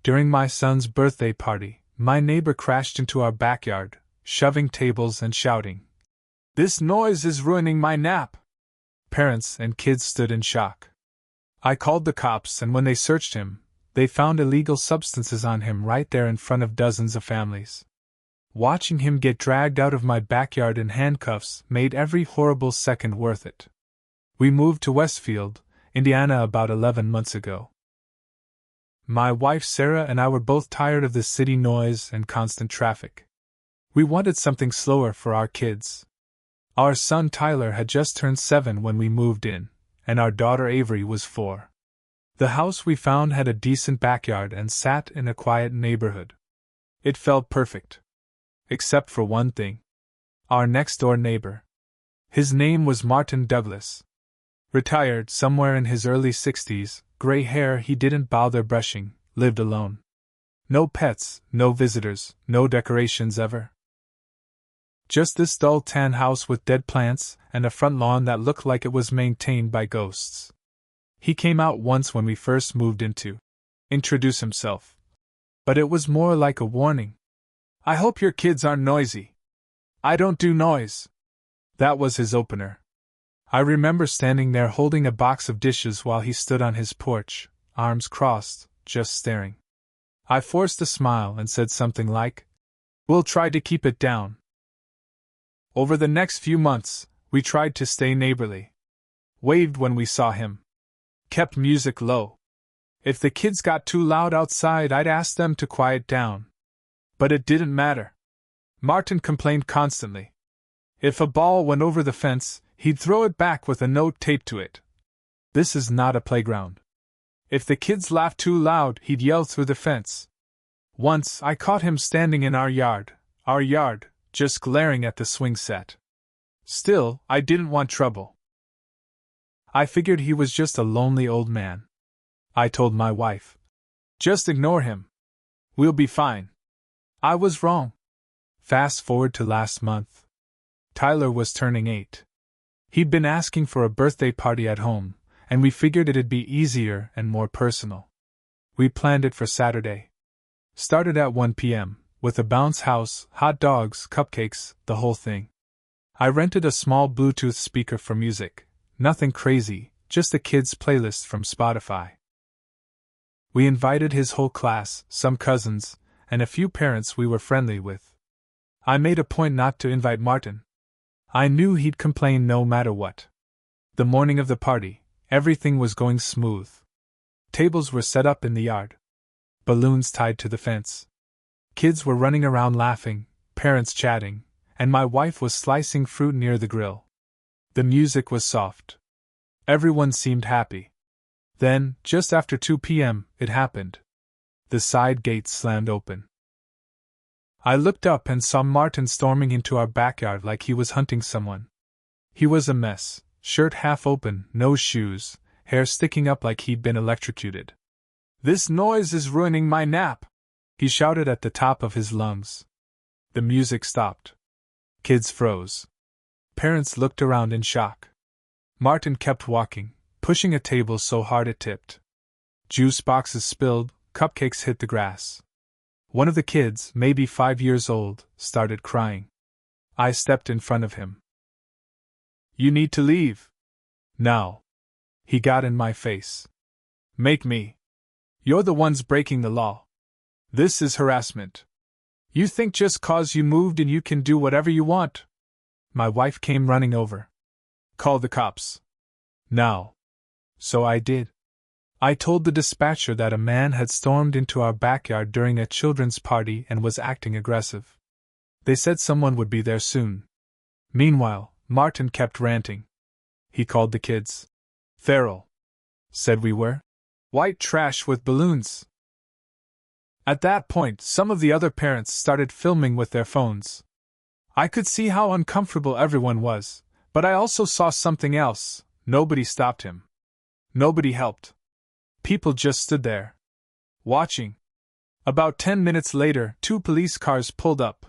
During my son's birthday party, my neighbor crashed into our backyard, shoving tables and shouting, "This noise is ruining my nap!" Parents and kids stood in shock. I called the cops, and when they searched him, they found illegal substances on him right there in front of dozens of families. Watching him get dragged out of my backyard in handcuffs made every horrible second worth it. We moved to Westfield, Indiana about 11 months ago. My wife Sarah and I were both tired of the city noise and constant traffic. We wanted something slower for our kids. Our son Tyler had just turned 7 when we moved in, and our daughter Avery was 4. The house we found had a decent backyard and sat in a quiet neighborhood. It felt perfect. Except for one thing. Our next-door neighbor. His name was Martin Douglas. Retired somewhere in his early 60s, gray hair, he didn't bother brushing, lived alone. No pets, no visitors, no decorations ever. Just this dull tan house with dead plants and a front lawn that looked like it was maintained by ghosts. He came out once when we first moved in to introduce himself. But it was more like a warning. "I hope your kids aren't noisy. I don't do noise." That was his opener. I remember standing there holding a box of dishes while he stood on his porch, arms crossed, just staring. I forced a smile and said something like, "We'll try to keep it down." Over the next few months, we tried to stay neighborly. Waved when we saw him. Kept music low. If the kids got too loud outside, I'd ask them to quiet down. But it didn't matter. Martin complained constantly. If a ball went over the fence, he'd throw it back with a note taped to it. "This is not a playground." If the kids laughed too loud, he'd yell through the fence. Once, I caught him standing in our yard, just glaring at the swing set. Still, I didn't want trouble. I figured he was just a lonely old man. I told my wife, "Just ignore him. We'll be fine." I was wrong. Fast forward to last month. Tyler was turning 8. He'd been asking for a birthday party at home, and we figured it'd be easier and more personal. We planned it for Saturday. Started at 1 p.m., with a bounce house, hot dogs, cupcakes, the whole thing. I rented a small Bluetooth speaker for music, nothing crazy, just a kid's playlist from Spotify. We invited his whole class, some cousins, and a few parents we were friendly with. I made a point not to invite Martin. I knew he'd complain no matter what. The morning of the party, everything was going smooth. Tables were set up in the yard. Balloons tied to the fence. Kids were running around laughing, parents chatting, and my wife was slicing fruit near the grill. The music was soft. Everyone seemed happy. Then, just after 2 p.m., it happened. The side gate slammed open. I looked up and saw Martin storming into our backyard like he was hunting someone. He was a mess, shirt half open, no shoes, hair sticking up like he'd been electrocuted. "This noise is ruining my nap," he shouted at the top of his lungs. The music stopped. Kids froze. Parents looked around in shock. Martin kept walking, pushing a table so hard it tipped. Juice boxes spilled, cupcakes hit the grass. One of the kids, maybe 5 years old, started crying. I stepped in front of him. "You need to leave. Now." He got in my face. "Make me. You're the ones breaking the law. This is harassment. You think just 'cause you moved in you can do whatever you want?" My wife came running over. "Call the cops. Now." So I did. I told the dispatcher that a man had stormed into our backyard during a children's party and was acting aggressive. They said someone would be there soon. Meanwhile, Martin kept ranting. He called the kids feral. Said we were white trash with balloons. At that point, some of the other parents started filming with their phones. I could see how uncomfortable everyone was, but I also saw something else. Nobody stopped him. Nobody helped. People just stood there, watching. About 10 minutes later, 2 police cars pulled up.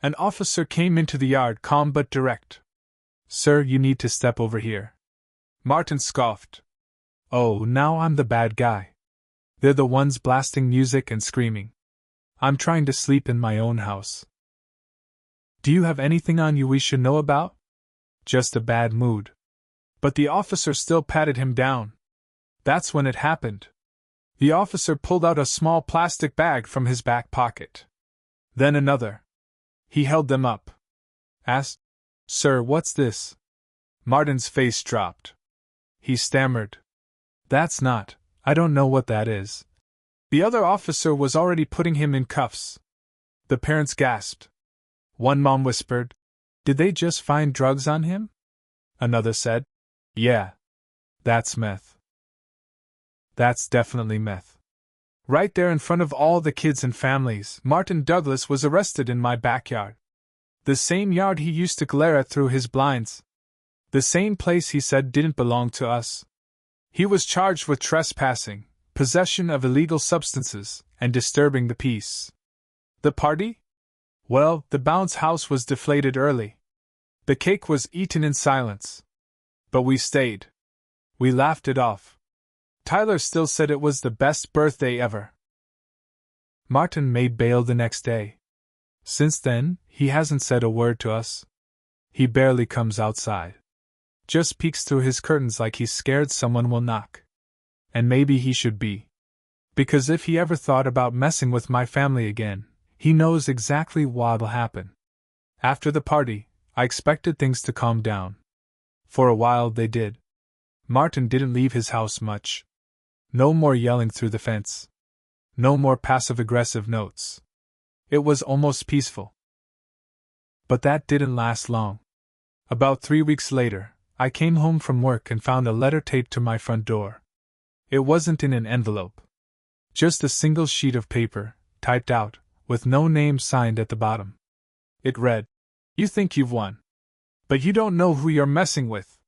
An officer came into the yard, calm but direct. "Sir, you need to step over here." Martin scoffed. "Oh, now I'm the bad guy." They're the ones blasting music and screaming. I'm trying to sleep in my own house. Do you have anything on you we should know about? Just a bad mood. But the officer still patted him down. That's when it happened. The officer pulled out a small plastic bag from his back pocket. Then another. He held them up. Asked, "Sir, what's this?" Martin's face dropped. He stammered, I don't know what that is." The other officer was already putting him in cuffs. The parents gasped. One mom whispered, "Did they just find drugs on him?" Another said, "Yeah. That's meth. That's definitely meth." Right there in front of all the kids and families, Martin Douglas was arrested in my backyard. The same yard he used to glare at through his blinds. The same place he said didn't belong to us. He was charged with trespassing, possession of illegal substances, and disturbing the peace. The party? Well, the bounce house was deflated early. The cake was eaten in silence. But we stayed. We laughed it off. Tyler still said it was the best birthday ever. Martin made bail the next day. Since then, he hasn't said a word to us. He barely comes outside. Just peeks through his curtains like he's scared someone will knock. And maybe he should be. Because if he ever thought about messing with my family again, he knows exactly what'll happen. After the party, I expected things to calm down. For a while they did. Martin didn't leave his house much. No more yelling through the fence. No more passive-aggressive notes. It was almost peaceful. But that didn't last long. About 3 weeks later, I came home from work and found a letter taped to my front door. It wasn't in an envelope. Just a single sheet of paper, typed out, with no name signed at the bottom. It read, "You think you've won. But you don't know who you're messing with.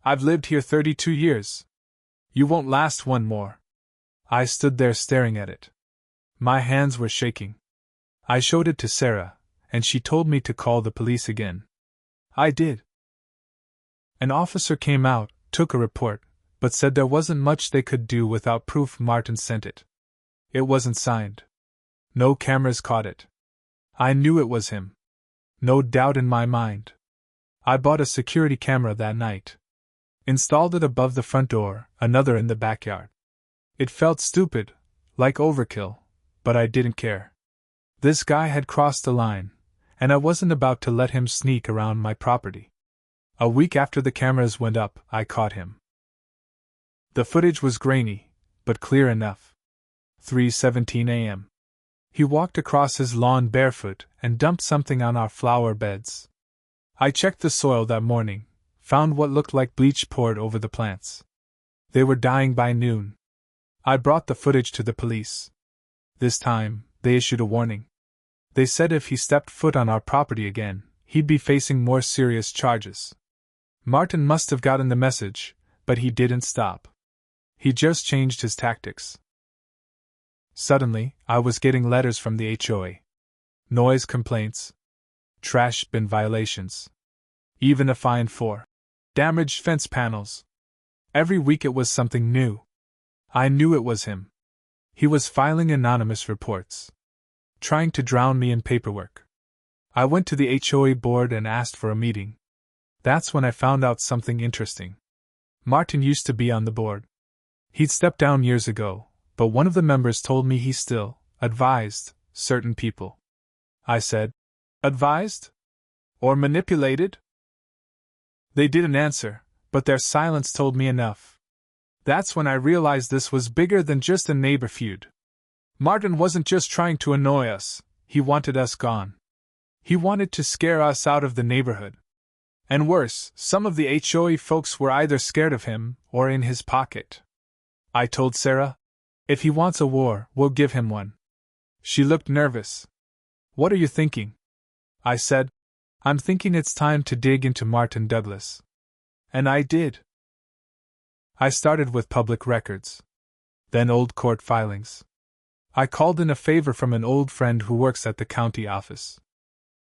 I've lived here 32 years. You won't last one more." I stood there staring at it. My hands were shaking. I showed it to Sarah, and she told me to call the police again. I did. An officer came out, took a report, but said there wasn't much they could do without proof Martin sent it. It wasn't signed. No cameras caught it. I knew it was him. No doubt in my mind. I bought a security camera that night. Installed it above the front door, another in the backyard. It felt stupid, like overkill, but I didn't care. This guy had crossed the line, and I wasn't about to let him sneak around my property. A week after the cameras went up, I caught him. The footage was grainy, but clear enough. 3:17 a.m. He walked across his lawn barefoot and dumped something on our flower beds. I checked the soil that morning, found what looked like bleach poured over the plants. They were dying by noon. I brought the footage to the police. This time, they issued a warning. They said if he stepped foot on our property again, he'd be facing more serious charges. Martin must have gotten the message, but he didn't stop. He just changed his tactics. Suddenly, I was getting letters from the HOA. Noise complaints. Trash bin violations. Even a fine for damaged fence panels. Every week it was something new. I knew it was him. He was filing anonymous reports. Trying to drown me in paperwork. I went to the HOA board and asked for a meeting. That's when I found out something interesting. Martin used to be on the board. He'd stepped down years ago, but one of the members told me he still advised certain people. I said, "Advised? Or manipulated?" They didn't answer, but their silence told me enough. That's when I realized this was bigger than just a neighbor feud. Martin wasn't just trying to annoy us, he wanted us gone. He wanted to scare us out of the neighborhood. And worse, some of the HOA folks were either scared of him or in his pocket. I told Sarah, "If he wants a war, we'll give him one." She looked nervous. "What are you thinking?" I said, "I'm thinking it's time to dig into Martin Douglas." And I did. I started with public records. Then old court filings. I called in a favor from an old friend who works at the county office.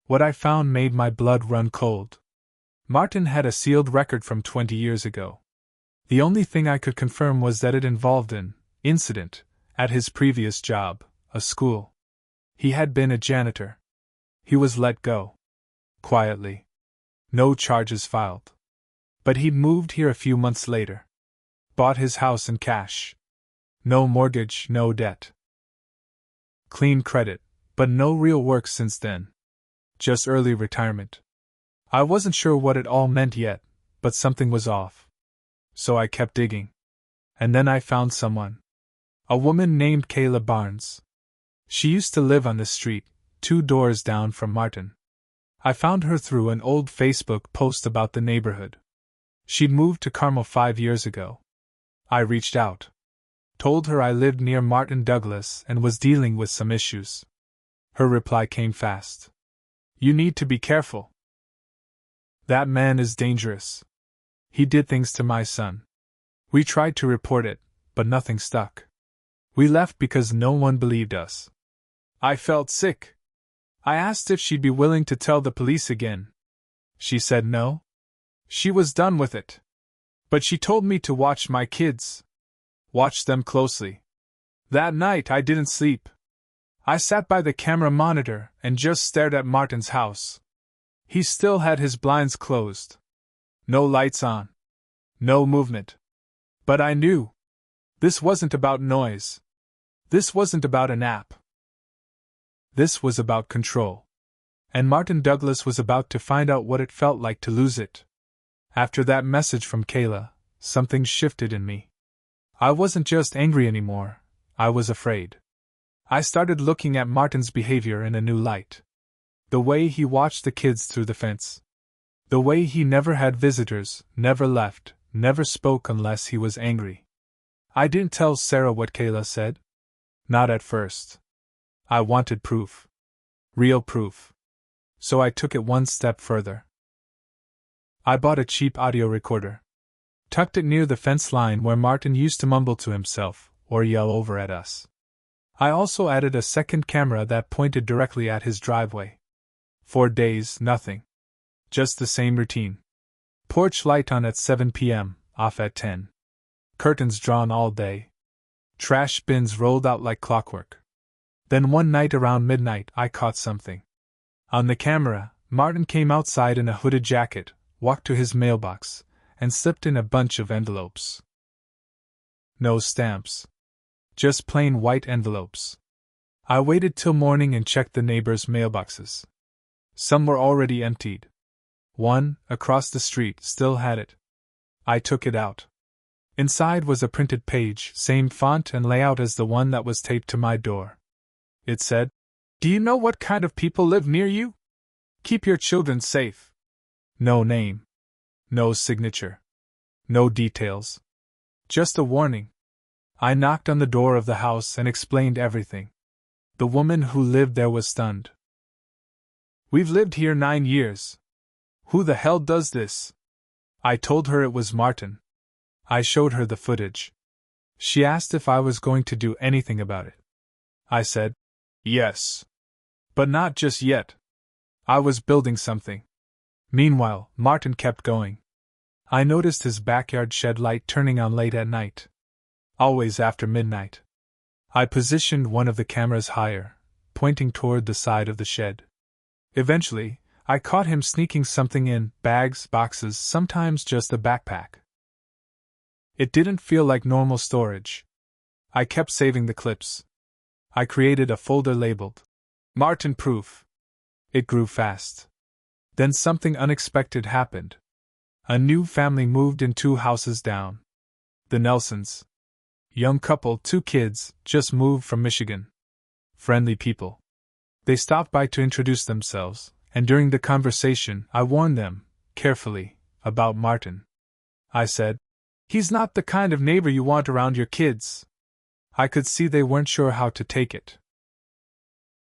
What I found made my blood run cold. Martin had a sealed record from 20 years ago. The only thing I could confirm was that it involved an incident At his previous job, a school, he had been a janitor. He was let go. Quietly. No charges filed. But he'd moved here a few months later. Bought his house in cash. No mortgage, no debt. Clean credit, but no real work since then. Just early retirement. I wasn't sure what it all meant yet, but something was off. So I kept digging. And then I found someone. A woman named Kayla Barnes. She used to live on the street, 2 doors down from Martin. I found her through an old Facebook post about the neighborhood. She'd moved to Carmel 5 years ago. I reached out. Told her I lived near Martin Douglas and was dealing with some issues. Her reply came fast. You need to be careful. That man is dangerous. He did things to my son. We tried to report it, but nothing stuck. We left because no one believed us. I felt sick. I asked if she'd be willing to tell the police again. She said no. She was done with it. But she told me to watch my kids. Watch them closely. That night I didn't sleep. I sat by the camera monitor and just stared at Martin's house. He still had his blinds closed. No lights on. No movement. But I knew. This wasn't about noise. This wasn't about an app. This was about control. And Martin Douglas was about to find out what it felt like to lose it. After that message from Kayla, something shifted in me. I wasn't just angry anymore, I was afraid. I started looking at Martin's behavior in a new light. The way he watched the kids through the fence. The way he never had visitors, never left, never spoke unless he was angry. I didn't tell Sarah what Kayla said. Not at first. I wanted proof. Real proof. So I took it one step further. I bought a cheap audio recorder. Tucked it near the fence line where Martin used to mumble to himself, or yell over at us. I also added a second camera that pointed directly at his driveway. 4 days, nothing. Just the same routine. Porch light on at 7 p.m., off at 10. Curtains drawn all day. Trash bins rolled out like clockwork. Then one night around midnight I caught something. On the camera, Martin came outside in a hooded jacket, walked to his mailbox, and slipped in a bunch of envelopes. No stamps. Just plain white envelopes. I waited till morning and checked the neighbors' mailboxes. Some were already emptied. One, across the street, still had it. I took it out. Inside was a printed page, same font and layout as the one that was taped to my door. It said, "Do you know what kind of people live near you? Keep your children safe." No name. No signature. No details. Just a warning. I knocked on the door of the house and explained everything. The woman who lived there was stunned. "We've lived here 9 years. Who the hell does this?" I told her it was Martin. I showed her the footage. She asked if I was going to do anything about it. I said, yes. But not just yet. I was building something. Meanwhile, Martin kept going. I noticed his backyard shed light turning on late at night. Always after midnight. I positioned one of the cameras higher, pointing toward the side of the shed. Eventually, I caught him sneaking something in, bags, boxes, sometimes just a backpack. It didn't feel like normal storage. I kept saving the clips. I created a folder labeled Martin Proof. It grew fast. Then something unexpected happened. A new family moved in 2 houses down. The Nelsons. Young couple, 2 kids, just moved from Michigan. Friendly people. They stopped by to introduce themselves, and during the conversation I warned them, carefully, about Martin. I said, "He's not the kind of neighbor you want around your kids." I could see they weren't sure how to take it.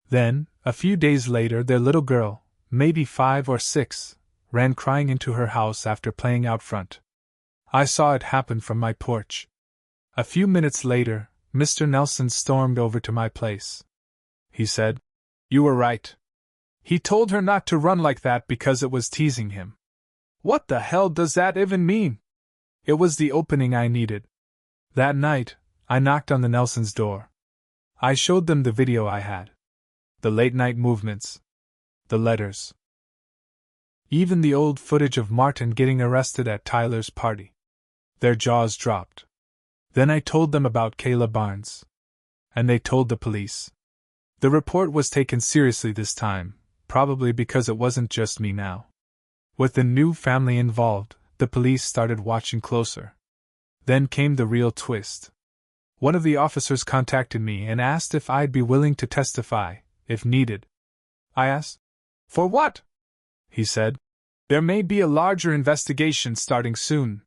Then, a few days later, their little girl, maybe 5 or 6, ran crying into her house after playing out front. I saw it happen from my porch. A few minutes later, Mr. Nelson stormed over to my place. He said, "You were right. He told her not to run like that because it was teasing him." What the hell does that even mean? It was the opening I needed. That night, I knocked on the Nelsons' door. I showed them the video I had. The late-night movements. The letters. Even the old footage of Martin getting arrested at Tyler's party. Their jaws dropped. Then I told them about Kayla Barnes. And they told the police. The report was taken seriously this time, probably because it wasn't just me now. With the new family involved, the police started watching closer. Then came the real twist. One of the officers contacted me and asked if I'd be willing to testify, if needed. I asked, "For what?" He said, "There may be a larger investigation starting soon.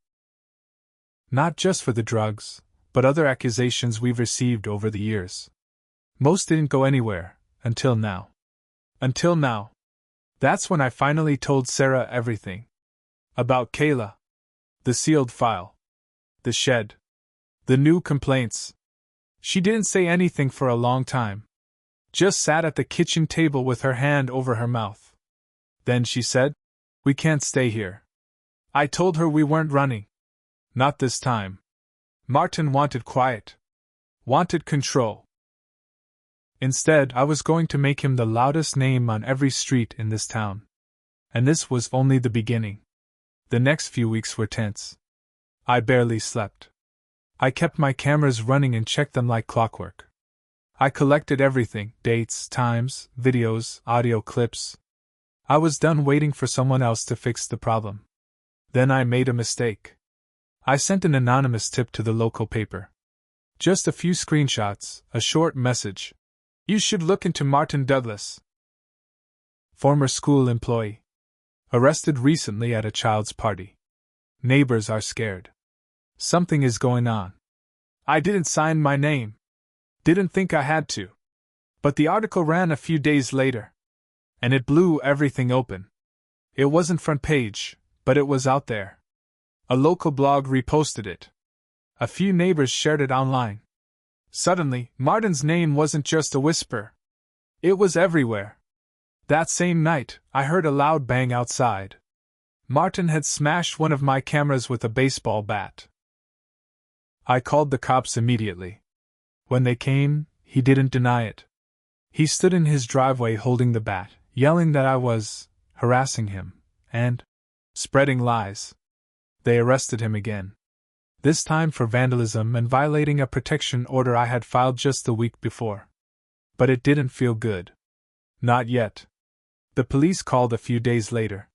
Not just for the drugs, but other accusations we've received over the years. Most didn't go anywhere, until now. Until now. That's when I finally told Sarah everything. About Kayla. The sealed file. The shed. The new complaints. She didn't say anything for a long time. Just sat at the kitchen table with her hand over her mouth. Then she said, "We can't stay here." I told her we weren't running. Not this time. Martin wanted quiet. Wanted control. Instead, I was going to make him the loudest name on every street in this town. And this was only the beginning. The next few weeks were tense. I barely slept. I kept my cameras running and checked them like clockwork. I collected everything: dates, times, videos, audio clips. I was done waiting for someone else to fix the problem. Then I made a mistake. I sent an anonymous tip to the local paper. Just a few screenshots, a short message. "You should look into Martin Douglas. Former school employee. Arrested recently at a child's party. Neighbors are scared. Something is going on." I didn't sign my name. Didn't think I had to. But the article ran a few days later. And it blew everything open. It wasn't front page, but it was out there. A local blog reposted it. A few neighbors shared it online. Suddenly, Martin's name wasn't just a whisper. It was everywhere. That same night, I heard a loud bang outside. Martin had smashed one of my cameras with a baseball bat. I called the cops immediately. When they came, he didn't deny it. He stood in his driveway holding the bat, yelling that I was harassing him and spreading lies. They arrested him again. This time for vandalism and violating a protection order I had filed just the week before. But it didn't feel good. Not yet. The police called a few days later.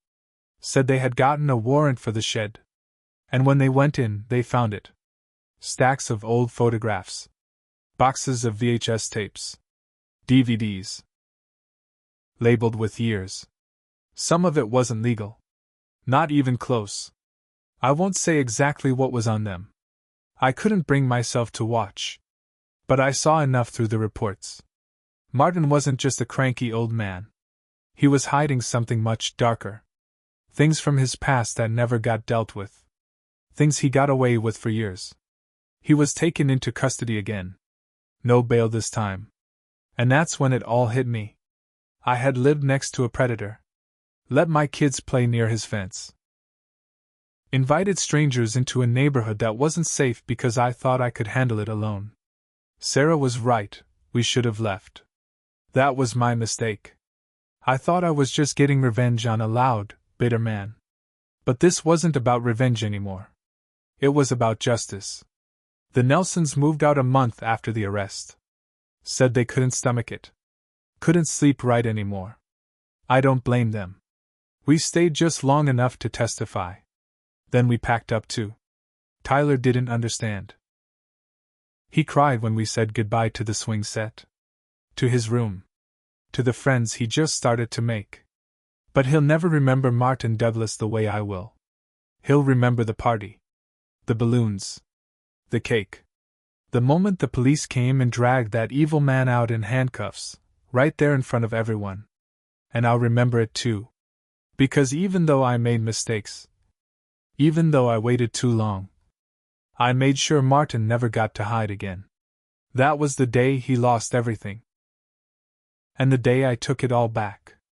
Said they had gotten a warrant for the shed. And when they went in, they found it. Stacks of old photographs. Boxes of VHS tapes. DVDs. Labeled with years. Some of it wasn't legal. Not even close. I won't say exactly what was on them. I couldn't bring myself to watch. But I saw enough through the reports. Martin wasn't just a cranky old man. He was hiding something much darker. Things from his past that never got dealt with. Things he got away with for years. He was taken into custody again. No bail this time. And that's when it all hit me. I had lived next to a predator. Let my kids play near his fence. Invited strangers into a neighborhood that wasn't safe because I thought I could handle it alone. Sarah was right, we should have left. That was my mistake. I thought I was just getting revenge on a loud, bitter man. But this wasn't about revenge anymore. It was about justice. The Nelsons moved out a month after the arrest. Said they couldn't stomach it. Couldn't sleep right anymore. I don't blame them. We stayed just long enough to testify. Then we packed up too. Tyler didn't understand. He cried when we said goodbye to the swing set. To his room. To the friends he just started to make. But he'll never remember Martin Douglas the way I will. He'll remember the party. The balloons. The cake. The moment the police came and dragged that evil man out in handcuffs, right there in front of everyone. And I'll remember it too. Because even though I made mistakes, even though I waited too long, I made sure Martin never got to hide again. That was the day he lost everything. And the day I took it all back.